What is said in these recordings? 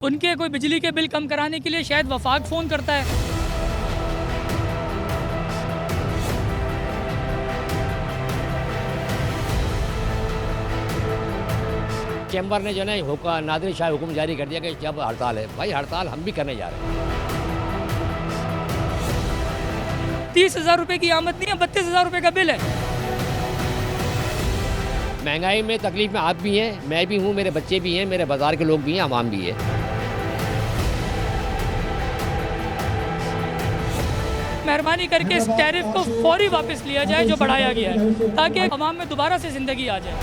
उनके कोई बिजली के बिल कम कराने के लिए शायद वफाक फ़ोन करता है। चैम्बर ने जो है नादिर शाह हुक्म जारी कर दिया कि जब हड़ताल है, भाई हड़ताल हम भी करने जा रहे हैं। 30,000 रुपये की आमद नहीं है, 32,000 रुपये का बिल है। महंगाई में तकलीफ में आप भी हैं, मैं भी हूँ, मेरे बच्चे भी हैं, मेरे बाजार के लोग भी हैं, आवाम भी है। मेहरबानी करके इस टैरिफ को फौरी वापस लिया जाए जो बढ़ाया गया है, ताकि अवाम में दोबारा से ज़िंदगी आ जाए।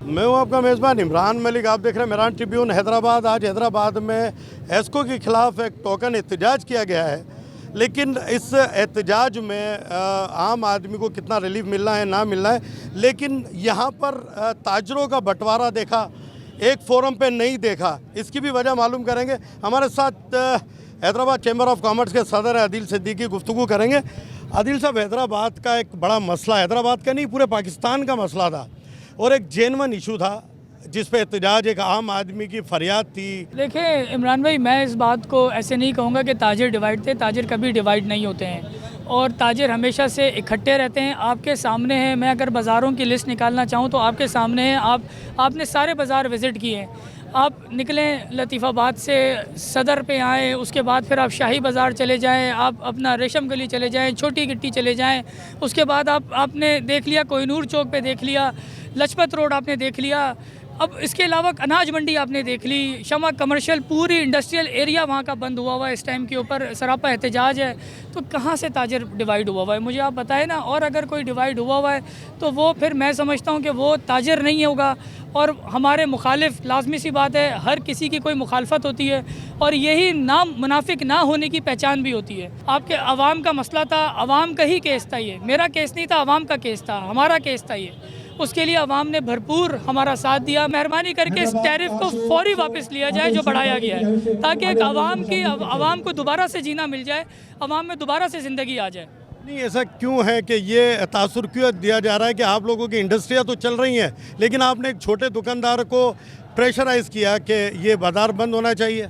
मैं हूं आपका मेज़बान इमरान मलिक। आप देख रहे हैं मेरान ट्रिब्यून हैदराबाद। आज हैदराबाद में एस्को के ख़िलाफ़ एक टोकन एहतजाज किया गया है, लेकिन इस एहतजाज में आम आदमी को कितना रिलीफ मिल रहा है ना मिल रहा है, लेकिन यहाँ पर ताजरों का बंटवारा देखा, एक फोरम पे नहीं देखा। इसकी भी वजह मालूम करेंगे। हमारे साथ हैदराबाद चैम्बर ऑफ कॉमर्स के सदर आदिल सिद्दीकी गुफ्तगू करेंगे। आदिल साहब, हैदराबाद का एक बड़ा मसला, हैदराबाद का नहीं पूरे पाकिस्तान का मसला था और एक जेन्युइन इशू था जिस पे एहतजाज एक आम आदमी की फरियाद थी। देखिए इमरान भाई, मैं इस बात को ऐसे नहीं कहूँगा कि ताजिर डिवाइड थे। ताजिर कभी डिवाइड नहीं होते हैं और ताजिर हमेशा से इकट्ठे रहते हैं। आपके सामने है, मैं अगर बाज़ारों की लिस्ट निकालना चाहूँ तो आपके सामने है। आपने सारे बाज़ार विज़िट किए हैं। आप निकलें लतीफ़ाबाद से सदर पे आएँ, उसके बाद फिर आप शाही बाज़ार चले जाएँ, आप अपना रेशम गली चले जाएँ, छोटी गिट्टी चले जाएँ, उसके बाद आपने देख लिया कोहिनूर चौक पे देख लिया, लजपत रोड आपने देख लिया। अब इसके अलावा अनाज मंडी आपने देख ली, शमा कमर्शियल पूरी इंडस्ट्रियल एरिया वहाँ का बंद हुआ हुआ है। इस टाइम के ऊपर सरापा एहतजाज है। तो कहाँ से ताजर डिवाइड हुआ हुआ है, मुझे आप बताएं ना। और अगर कोई डिवाइड हुआ हुआ है तो वो फिर मैं समझता हूँ कि वो ताजर नहीं होगा और हमारे मुखालिफ। लाजमी सी बात है, हर किसी की कोई मुखालफत होती है और यही ना मुनाफिक ना होने की पहचान भी होती है। आपके अवाम का मसला था, अवाम का ही केस था ये, मेरा केस नहीं था, अवाम का केस था, हमारा केस था ये। उसके लिए अवाम ने भरपूर हमारा साथ दिया। मेहरबानी करके इस टैरिफ को फौरी वापस लिया जाए जो बढ़ाया गया है, ताकि एक अवाम को दोबारा से जीना मिल जाए, अवाम में दोबारा से ज़िंदगी आ जाए। नहीं, ऐसा क्यों है कि ये तासुर क्यों दिया जा रहा है कि आप लोगों की इंडस्ट्रियाँ तो चल रही हैं, लेकिन आपने एक छोटे दुकानदार को प्रेशराइज़ किया कि ये बाज़ार बंद होना चाहिए?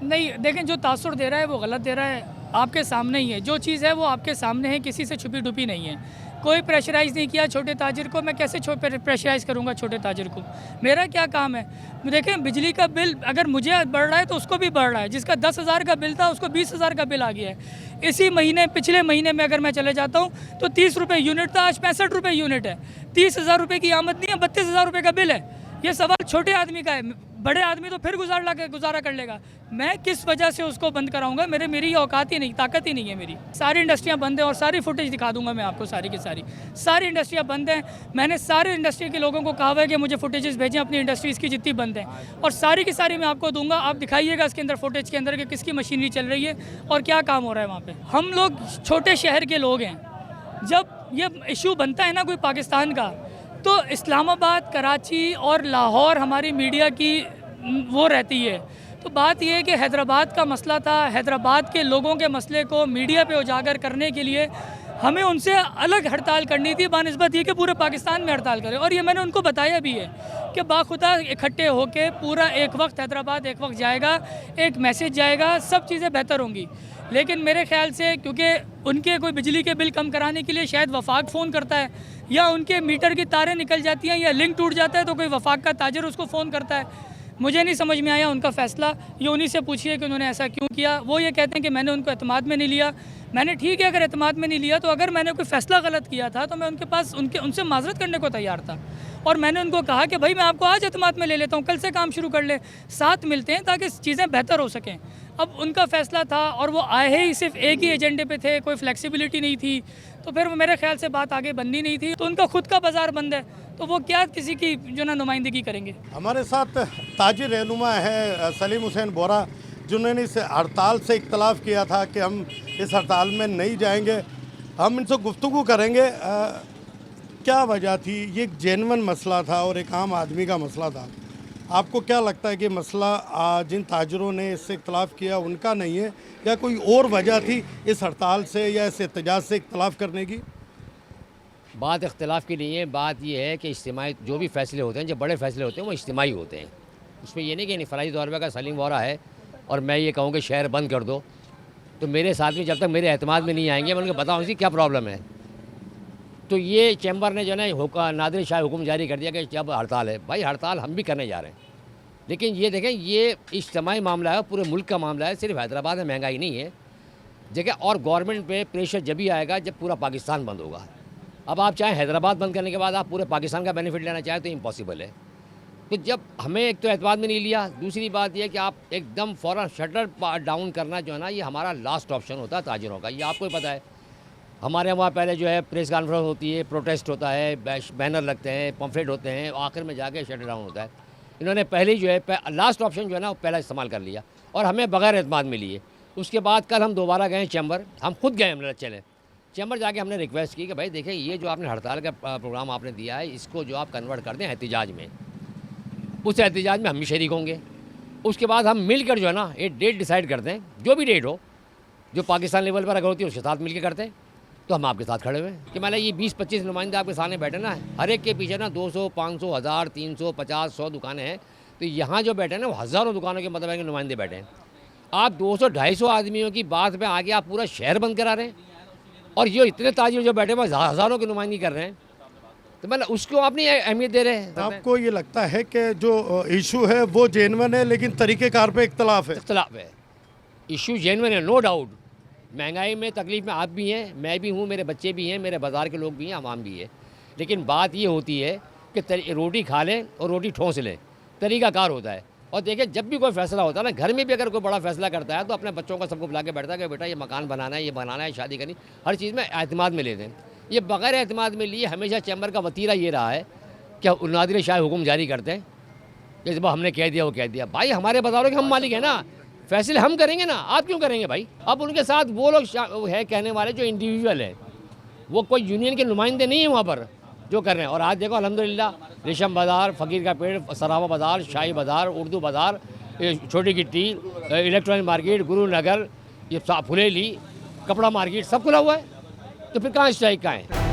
नहीं, देखें, जो तासुर दे रहा है वो गलत दे रहा है। आपके सामने ही है, जो चीज़ है वो आपके सामने है, किसी से छुपी डुपी नहीं है। कोई प्रेशराइज़ नहीं किया छोटे ताजिर को। मैं कैसे प्रेशराइज़ करूंगा छोटे ताजिर को? मेरा क्या काम है? देखें, बिजली का बिल अगर मुझे बढ़ रहा है तो उसको भी बढ़ रहा है। जिसका 10,000 का बिल था उसको 20,000 का बिल आ गया है। इसी महीने, पिछले महीने में अगर मैं चले जाता हूँ तो 30 रुपये यूनिट था, आज 65 रुपये यूनिट है। 30,000 रुपये की आमद नहीं है, 32,000 रुपये का बिल है। ये सवाल छोटे आदमी का है, बड़े आदमी तो फिर गुजारा कर लेगा। मैं किस वजह से उसको बंद कराऊंगा? मेरी औकात ही नहीं, ताकत ही नहीं है मेरी। सारी इंडस्ट्रियां बंद हैं और सारी फुटेज दिखा दूंगा मैं आपको, सारी की सारी इंडस्ट्रियां बंद हैं। मैंने सारे इंडस्ट्री के लोगों को कहा हुआ है कि मुझे फुटेजेस भेजें अपनी इंडस्ट्रीज़ की जितनी बंद हैं, और सारी की सारी मैं आपको दूंगा। आप दिखाइएगा इसके अंदर, फुटेज के अंदर, कि किसकी मशीनरी चल रही है और क्या काम हो रहा है वहाँ पर। हम लोग छोटे शहर के लोग हैं। जब ये इशू बनता है ना कोई पाकिस्तान का, तो इस्लामाबाद, कराची और लाहौर हमारी मीडिया की वो रहती है। तो बात यह है कि हैदराबाद का मसला था, हैदराबाद के लोगों के मसले को मीडिया पे उजागर करने के लिए हमें उनसे अलग हड़ताल करनी थी, बानिस्बत ये कि पूरे पाकिस्तान में हड़ताल करें। और ये मैंने उनको बताया भी है कि बाखुदा इकट्ठे होकर पूरा एक वक्त हैदराबाद एक वक्त जाएगा, एक मैसेज जाएगा, सब चीज़ें बेहतर होंगी। लेकिन मेरे ख्याल से क्योंकि उनके कोई बिजली के बिल कम कराने के लिए शायद वफाक फ़ोन करता है, या उनके मीटर की तारें निकल जाती हैं, या लिंक टूट जाता है तो कोई वफाक का ताजर उसको फ़ोन करता है। मुझे नहीं समझ में आया उनका फ़ैसला। ये उन्हीं से पूछिए कि उन्होंने ऐसा क्यों किया। वो ये कहते हैं कि मैंने उनको एतमाद में नहीं लिया। मैंने ठीक है, अगर एतमाद में नहीं लिया तो अगर मैंने कोई फ़ैसला गलत किया था तो मैं उनके पास उनसे माजरत करने को तैयार था। और मैंने उनको कहा कि भाई मैं आपको आज एतमाद में ले लेता हूँ, कल से काम शुरू कर ले, साथ मिलते हैं ताकि चीज़ें बेहतर हो सकें। अब उनका फ़ैसला था और वो आए ही सिर्फ एक ही एजेंडे पे थे, कोई फ्लेक्सिबिलिटी नहीं थी, तो फिर मेरे ख्याल से बात आगे बननी नहीं थी। तो उनका खुद का बाज़ार बंद है, तो वो क्या किसी की जो ना नुमाइंदगी करेंगे। हमारे साथ ताजिर रहनुमा है सलीम हुसैन बोरा, जिन्होंने इस हड़ताल से इख्तलाफ किया था कि हम इस हड़ताल में नहीं जाएंगे। हम इनसे गुफ्तगू करेंगे क्या वजह थी। ये एक जेन्युइन मसला था और एक आम आदमी का मसला था। आपको क्या लगता है कि मसला जिन ताजरों ने इससे इख्तलाफ किया उनका नहीं है, या कोई और वजह थी इस हड़ताल से या इस एहतजाज से इख्तलाफ करने की? बात इख्तलाफ की नहीं है, बात ये है कि इज्तिमाई जो भी फैसले होते हैं, जो बड़े फैसले होते हैं वो इज्तिमाई होते हैं। उसमें ये नहीं कि फ़राइज़ दौर का सलीम वोरा है और मैं ये कहूँ कि शहर बंद कर दो, तो मेरे साथ में जब तक मेरे एतमाद में नहीं आएंगे मैं उनको बताऊँ इसकी क्या प्रॉब्लम है। तो ये चैम्बर ने जो है नादिर शाह हुक्म जारी कर दिया कि जब हड़ताल है, भाई हड़ताल हम भी करने जा रहे हैं, लेकिन ये देखें ये इज्तिमाई मामला है, पूरे मुल्क का मामला है, सिर्फ हैदराबाद में महंगाई नहीं है जगह, और गवर्नमेंट पे प्रेशर जब भी आएगा जब पूरा पाकिस्तान बंद होगा। अब आप चाहें हैदराबाद बंद करने के बाद आप पूरे पाकिस्तान का बेनिफिट लेना चाहें तो इम्पॉसिबल है। तो जब हमें एक तो एतमाद में नहीं लिया, दूसरी बात यह कि आप एकदम फ़ौरन शटर डाउन करना जो है ना, ये हमारा लास्ट ऑप्शन होता है ताजरों का, ये आपको ही पता है। हमारे वहाँ पहले जो है प्रेस कॉन्फ्रेंस होती है, प्रोटेस्ट होता है, बैनर लगते हैं, पम्फलेट होते हैं, आखिर में जाके शटर डाउन होता है। इन्होंने पहले ही जो है लास्ट ऑप्शन जो है ना वो पहला इस्तेमाल कर लिया और हमें बगैर एतमाद में लिए। उसके बाद कल हम दोबारा गए चैम्बर, हम खुद गए, हमने चले चैम्बर जाके हमने रिक्वेस्ट की कि भाई देखिए ये जो आपने हड़ताल का प्रोग्राम आपने दिया है इसको जो आप कन्वर्ट कर दें एहतजाज में, उस एहतजाज में हम भी शरीक होंगे। उसके बाद हम मिलकर जो है ना एक डेट डिसाइड करते हैं, जो भी डेट हो, जो पाकिस्तान लेवल पर अगर होती है उसके साथ मिलकर करते हैं, तो हम आपके साथ खड़े हुए हैं कि मतलब ये 20-25 नुमाइंदे आपके सामने बैठे ना, हर एक के पीछे ना 200, 500, 1000, 300, 50, 100 दुकानें हैं। तो यहाँ जो बैठे हैं ना वो हज़ारों दुकानों के मतलब है कि नुमाइंदे बैठे हैं। आप 200-250 आदमियों की बात में आगे आप पूरा शहर बंद करा रहे हैं, और ये इतने ताजिर जो बैठे हुए हज़ारों की नुमाइंदगी कर रहे हैं, तो मतलब उसको आप नहीं अहमियत दे रहे हैं। आपको ये लगता है कि जो इशू है वो जेन्युइन है लेकिन तरीक़ेकार पे इख्तलाफ है? इख्तलाफ है, इशू जेन्युइन है, नो डाउट। महंगाई में तकलीफ़ में आप भी हैं, मैं भी हूँ, मेरे बच्चे भी हैं, मेरे बाज़ार के लोग भी हैं, आवाम भी है। लेकिन बात ये होती है कि रोटी खा लें और रोटी ठोंस लें, तरीक़ाकार होता है। और देखिए जब भी कोई फ़ैसला होता है ना, घर में भी अगर कोई बड़ा फ़ैसला करता है तो अपने बच्चों को सबको बुला के बैठता है कि बेटा ये मकान बनाना है, ये बनाना है, शादी करनी, हर चीज़ में एतमाद में लेते हैं। ये बग़ैर एतमाद में लिए हमेशा चैम्बर का वतीरा ये रहा है कि नादिर शाह हुक्म जारी करते हैं कि जब हमने कह दिया वो कह दिया। भाई हमारे बाज़ारों के हम मालिक हैं ना, फैसले हम करेंगे ना, आप क्यों करेंगे भाई? अब उनके साथ वो लोग है कहने वाले जो इंडिविजुअल है, वो कोई यूनियन के नुमाइंदे नहीं हैं वहाँ पर जो कर रहे हैं। और आज देखो अल्हम्दुलिल्लाह रेशम बाज़ार, फ़कीर का पेड़, सराफा बाज़ार, शाही बाज़ार, उर्दू बाज़ार, छोटी गिट्टी, इलेक्ट्रॉनिक मार्केट, गुरु नगर, ये फुलेली, कपड़ा मार्केट सब खुला हुआ है, तो फिर कहाँ स्ट्राइक कहाँ है?